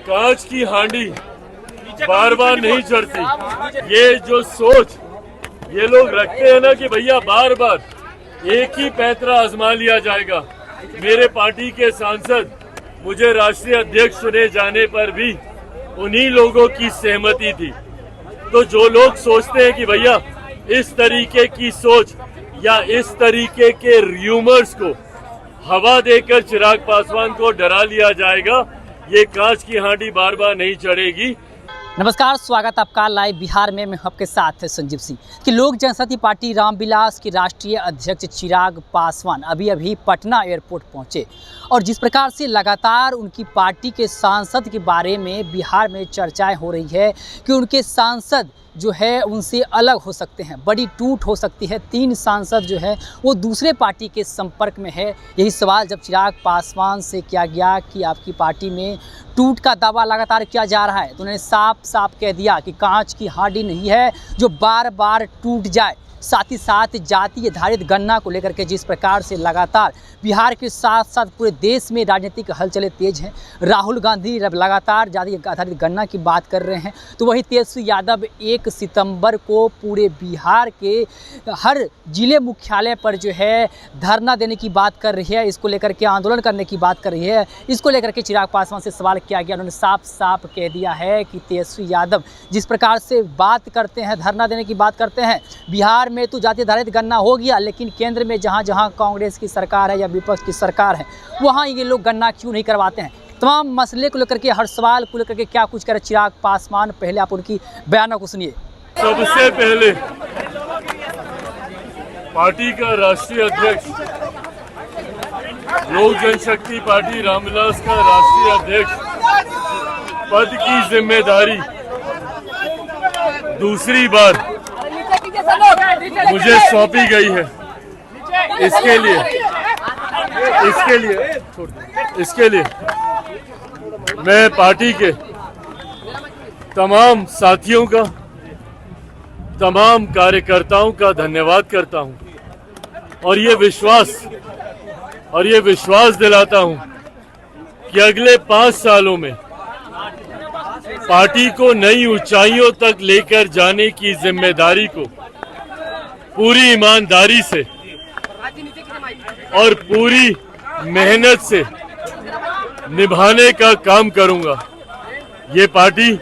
कांच की हांडी बार बार नहीं चढ़ती। ये जो सोच ये लोग रखते हैं ना कि भैया बार बार एक ही पैंतरा आजमा लिया जाएगा। मेरे पार्टी के सांसद मुझे राष्ट्रीय अध्यक्ष चुने जाने पर भी उन्हीं लोगों की सहमति थी। तो जो लोग सोचते हैं कि भैया इस तरीके की सोच या इस तरीके के र्यूमर्स को हवा देकर चिराग पासवान को डरा लिया जाएगा, ये कांच की हांडी बार बार नहीं चढ़ेगी। नमस्कार, स्वागत आपका लाइव बिहार में। मैं आपके साथ संजीव सिंह। कि लोक जनशक्ति पार्टी रामविलास के राष्ट्रीय अध्यक्ष चिराग पासवान अभी पटना एयरपोर्ट पहुंचे और जिस प्रकार से लगातार उनकी पार्टी के सांसद के बारे में बिहार में चर्चाएं हो रही है कि उनके सांसद जो है उनसे अलग हो सकते हैं, बड़ी टूट हो सकती है। 3 सांसद जो है वो दूसरे पार्टी के संपर्क में है। यही सवाल जब चिराग पासवान से किया गया कि आपकी पार्टी में टूट का दावा लगातार किया जा रहा है, तो उन्होंने साफ कह दिया कि कांच की हांडी नहीं है जो बार बार टूट जाए। साथ ही साथ जाति आधारित गणना को लेकर के जिस प्रकार से लगातार बिहार के साथ साथ पूरे देश में राजनीतिक हलचलें तेज हैं। राहुल गांधी लगातार जाति आधारित गणना की बात कर रहे हैं, तो वही तेजस्वी यादव 1 सितंबर को पूरे बिहार के हर जिले मुख्यालय पर जो है धरना देने की बात कर रही है, इसको लेकर के आंदोलन करने की बात कर रही है। इसको लेकर के चिराग पासवान से सवाल किया गया, उन्होंने साफ कह दिया है कि तेजस्वी यादव जिस प्रकार से बात करते हैं, धरना देने की बात करते हैं, बिहार में तो जाति आधारित गणना हो गया, लेकिन केंद्र में जहां कांग्रेस की सरकार है या विपक्ष की सरकार है वहां ये लोग गणना क्यों नहीं करवाते हैं। तमाम मसले को लेकर के, हर सवाल को लेकर के क्या कुछ करे चिराग पासवान, पहले आप उनकी बयानों को सुनिए। सबसे पहले पार्टी का राष्ट्रीय अध्यक्ष, लोक जनशक्ति पार्टी रामविलास का राष्ट्रीय अध्यक्ष पद की जिम्मेदारी दूसरी बार मुझे सौंपी गई है। इसके लिए मैं पार्टी के तमाम साथियों का, तमाम कार्यकर्ताओं का धन्यवाद करता हूं और ये विश्वास दिलाता हूं कि अगले 5 सालों में पार्टी को नई ऊंचाइयों तक लेकर जाने की जिम्मेदारी को पूरी ईमानदारी से और पूरी मेहनत से निभाने का काम करूंगा। ये पार्टी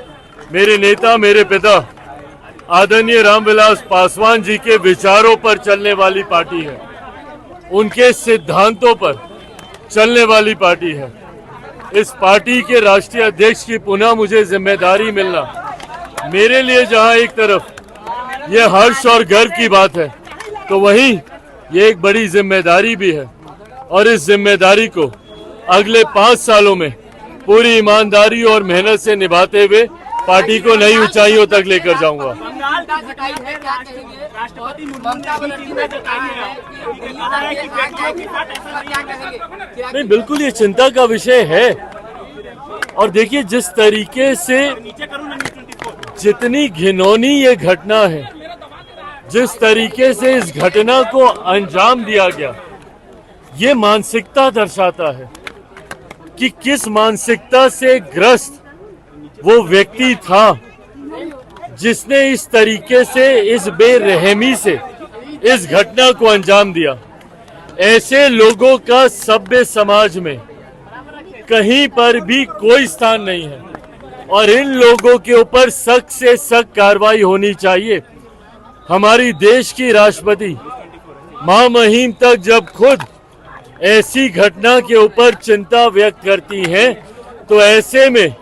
मेरे नेता, मेरे पिता आदरणीय रामविलास पासवान जी के विचारों पर चलने वाली पार्टी है, उनके सिद्धांतों पर चलने वाली पार्टी है। इस पार्टी के राष्ट्रीय अध्यक्ष की पुनः मुझे जिम्मेदारी मिलना मेरे लिए जहां एक तरफ ये हर्ष और गर्व की बात है, तो वहीं ये एक बड़ी जिम्मेदारी भी है और इस जिम्मेदारी को अगले 5 सालों में पूरी ईमानदारी और मेहनत से निभाते हुए पार्टी को नई ऊंचाइयों तक लेकर जाऊंगा। नहीं, बिल्कुल ये चिंता का विषय है। और देखिए, जिस तरीके से जितनी घिनौनी ये घटना है, जिस तरीके से इस घटना को अंजाम दिया गया, ये मानसिकता दर्शाता है कि किस मानसिकता से ग्रस्त वो व्यक्ति था जिसने इस तरीके से, इस बेरहमी से इस घटना को अंजाम दिया। ऐसे लोगों का सभ्य समाज में कहीं पर भी कोई स्थान नहीं है और इन लोगों के ऊपर सख्त से सख्त कार्रवाई होनी चाहिए। हमारी देश की राष्ट्रपति महामहिम तक जब खुद ऐसी घटना के ऊपर चिंता व्यक्त करती हैं, तो ऐसे में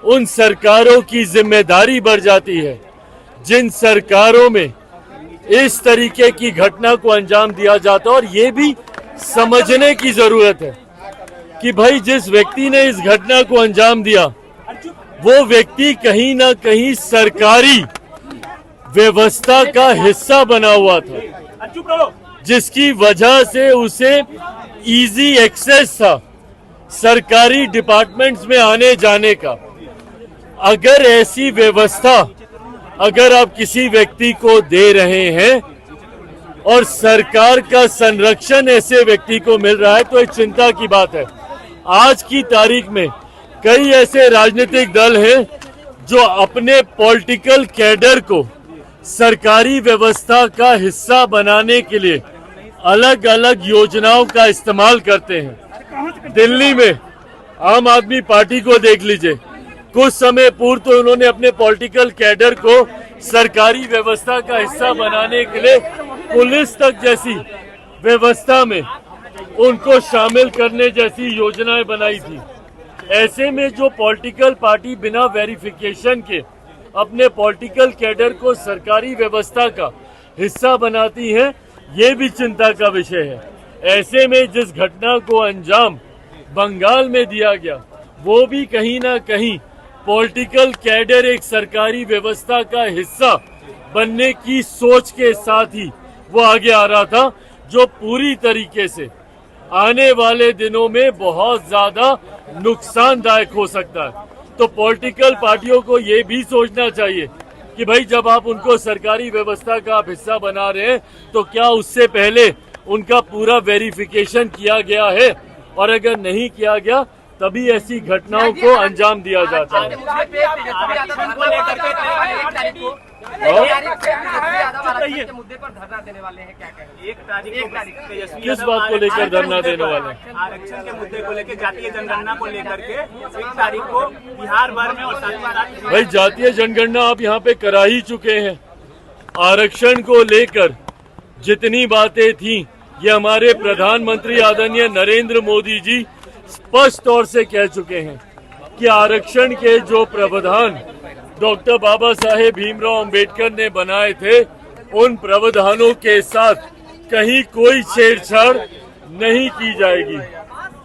उन सरकारों की जिम्मेदारी बढ़ जाती है जिन सरकारों में इस तरीके की घटना को अंजाम दिया जाता है। और ये भी समझने की जरूरत है कि भाई जिस व्यक्ति ने इस घटना को अंजाम दिया वो व्यक्ति कहीं ना कहीं सरकारी व्यवस्था का हिस्सा बना हुआ था, जिसकी वजह से उसे इजी एक्सेस था सरकारी डिपार्टमेंट्स में आने जाने का। अगर ऐसी व्यवस्था अगर आप किसी व्यक्ति को दे रहे हैं और सरकार का संरक्षण ऐसे व्यक्ति को मिल रहा है, तो एक चिंता की बात है। आज की तारीख में कई ऐसे राजनीतिक दल हैं जो अपने पॉलिटिकल कैडर को सरकारी व्यवस्था का हिस्सा बनाने के लिए अलग अलग योजनाओं का इस्तेमाल करते हैं। दिल्ली में आम आदमी पार्टी को देख लीजिए, कुछ समय पूर्व तो उन्होंने अपने पॉलिटिकल कैडर को सरकारी व्यवस्था का हिस्सा बनाने के लिए पुलिस तक जैसी व्यवस्था में उनको शामिल करने जैसी योजनाएं बनाई थी। ऐसे में जो पॉलिटिकल पार्टी बिना वेरिफिकेशन के अपने पॉलिटिकल कैडर को सरकारी व्यवस्था का हिस्सा बनाती है, ये भी चिंता का विषय है। ऐसे में जिस घटना को अंजाम बंगाल में दिया गया, वो भी कहीं ना कहीं पॉलिटिकल कैडर एक सरकारी व्यवस्था का हिस्सा बनने की सोच के साथ ही वो आगे आ रहा था, जो पूरी तरीके से आने वाले दिनों में बहुत ज्यादा नुकसानदायक हो सकता है। तो पॉलिटिकल पार्टियों को ये भी सोचना चाहिए कि भाई जब आप उनको सरकारी व्यवस्था का आप हिस्सा बना रहे हैं तो क्या उससे पहले उनका पूरा वेरिफिकेशन किया गया है, और अगर नहीं किया गया तभी ऐसी घटनाओं को अंजाम दिया जाता है। किस बात को लेकर धरना देने वाले हैं? आरक्षण के मुद्दे को लेकर, जातीय जनगणना को लेकर के 1 तारीख को बिहार भर में और भाई जातीय जनगणना आप यहाँ पे करा ही चुके हैं। आरक्षण को लेकर जितनी बातें थी, ये हमारे प्रधानमंत्री आदरणीय नरेंद्र मोदी जी स्पष्ट तौर से कह चुके हैं कि आरक्षण के जो प्रावधान डॉक्टर बाबा साहेब भीमराव अंबेडकर ने बनाए थे, उन प्रावधानों के साथ कहीं कोई छेड़छाड़ नहीं की जाएगी।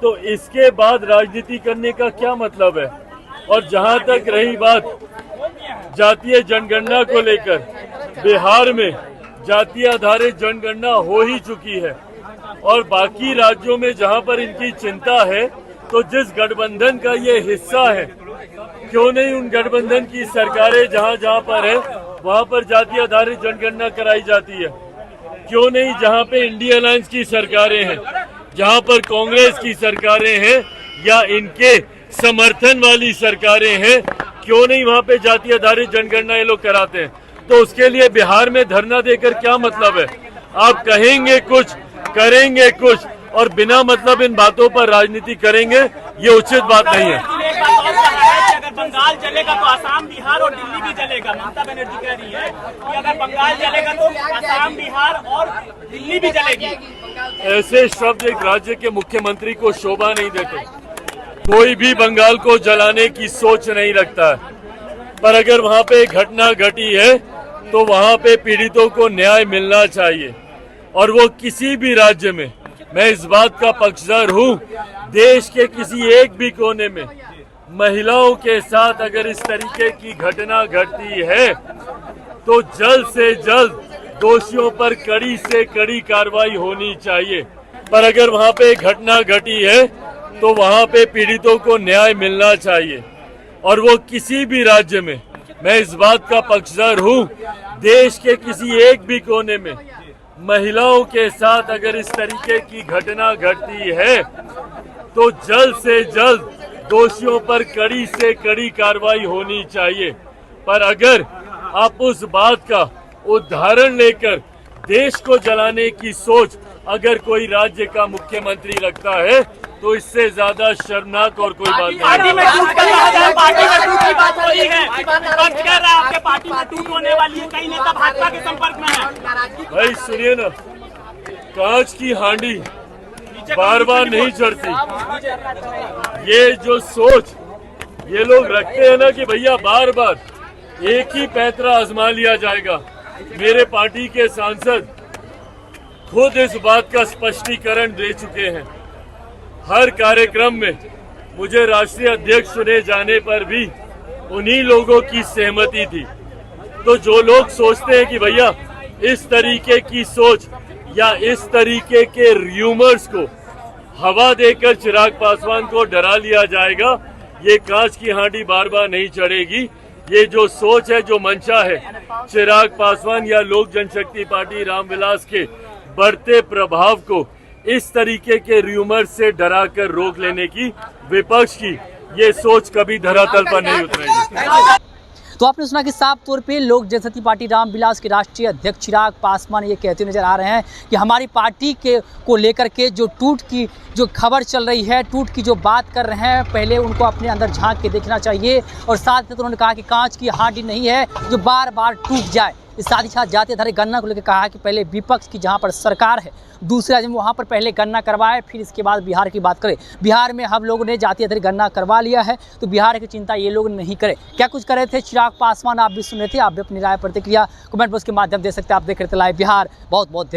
तो इसके बाद राजनीति करने का क्या मतलब है? और जहां तक रही बात जातीय जनगणना को लेकर, बिहार में जातीय आधारित जनगणना हो ही चुकी है, और बाकी राज्यों में जहां पर इनकी चिंता है, तो जिस गठबंधन का ये हिस्सा है, क्यों नहीं उन गठबंधन की सरकारें जहां जहां पर है वहां पर जातीय आधारित जनगणना कराई जाती है? क्यों नहीं जहां पे इंडिया अलायंस की सरकारें हैं, जहां पर कांग्रेस की सरकारें हैं या इनके समर्थन वाली सरकारें हैं, क्यों नहीं वहां पे जातीय आधारित जनगणना ये लोग कराते हैं? तो उसके लिए बिहार में धरना देकर क्या मतलब है? आप कहेंगे कुछ, करेंगे कुछ, और बिना मतलब इन बातों पर राजनीति करेंगे, ये उचित बात नहीं है। अगर बंगाल जलेगा तो आसाम, बिहार और दिल्ली भी जलेगा। ममता बनर्जी कह रही है कि अगर बंगाल जलेगा तो आसाम, बिहार और दिल्ली भी जलेगी। ऐसे शब्द एक राज्य के मुख्यमंत्री को शोभा नहीं देते। कोई भी बंगाल को जलाने की सोच नहीं रखता है, पर अगर वहाँ पे घटना घटी है तो वहाँ पे पीड़ितों को न्याय मिलना चाहिए, और वो किसी भी राज्य में। मैं इस बात का पक्षधर हूँ, देश के किसी एक भी कोने में महिलाओं के साथ अगर इस तरीके की घटना घटती है तो जल्द से जल्द दोषियों पर कड़ी से कड़ी कार्रवाई होनी चाहिए। पर अगर वहाँ पे घटना घटी है तो वहाँ पे पीड़ितों को न्याय मिलना चाहिए, और वो किसी भी राज्य में। मैं इस बात का पक्षधर हूँ, देश के किसी एक भी कोने में महिलाओं के साथ अगर इस तरीके की घटना घटती है तो जल्द से जल्द दोषियों पर कड़ी से कड़ी कार्रवाई होनी चाहिए। पर अगर आप उस बात का उदाहरण लेकर देश को जलाने की सोच अगर कोई राज्य का मुख्यमंत्री रखता है तो इससे ज्यादा शर्मनाक और कोई बात नहीं। पार्टी में टूट की बात हो रही है, विपक्ष कह रहा है आपके पार्टी में टूट होने वाली है, कई नेता भाजपा के संपर्क में है। भाई सुनिए ना, कांच की हांडी बार बार नहीं चढ़ती। ये जो सोच ये लोग रखते हैं ना कि भैया बार बार एक ही पैंतरा आजमा लिया जाएगा, मेरे पार्टी के सांसद खुद इस बात का स्पष्टीकरण दे चुके हैं। हर कार्यक्रम में मुझे राष्ट्रीय अध्यक्ष चुने जाने पर भी उन्हीं लोगों की सहमति थी। तो जो लोग सोचते हैं कि भैया इस तरीके की सोच या इस तरीके के र्यूमर्स को हवा देकर चिराग पासवान को डरा लिया जाएगा, ये कांच की हांडी बार बार नहीं चढ़ेगी। ये जो सोच है, जो मंशा है चिराग पासवान या लोक जनशक्ति पार्टी रामविलास के बढ़ते प्रभाव को इस तरीके के र्यूमर से डरा कर रोक लेने की विपक्ष की, ये सोच कभी धरातल पर नहीं उतरेगी। तो आपने सुना कि साफ तौर पे लोक जनशक्ति पार्टी रामविलास के राष्ट्रीय अध्यक्ष चिराग पासवान ये कहते नजर आ रहे हैं कि हमारी पार्टी के को लेकर के जो टूट की जो खबर चल रही है, टूट की जो बात कर रहे हैं, पहले उनको अपने अंदर झांक के देखना चाहिए। और साथ ही तो उन्होंने कहा कि कांच की हांडी नहीं है जो बार बार टूट जाए। इस साथ ही साथ जाते धारे गन्ना को लेकर कहा कि पहले विपक्ष की जहां पर सरकार है, दूसरे राज्य में वहां पर पहले गन्ना करवाए, फिर इसके बाद बिहार की बात करें। बिहार में हम लोगों ने जातीय धारे गन्ना करवा लिया है, तो बिहार की चिंता ये लोग नहीं करें। क्या कुछ कर रहे थे चिराग पासवान, आप भी सुन रहे थे। आप भी अपनी राय प्रतिक्रिया कमेंट बॉक्स के माध्यम दे सकते हैं। आप देख रहे थे लाइव बिहार। बहुत बहुत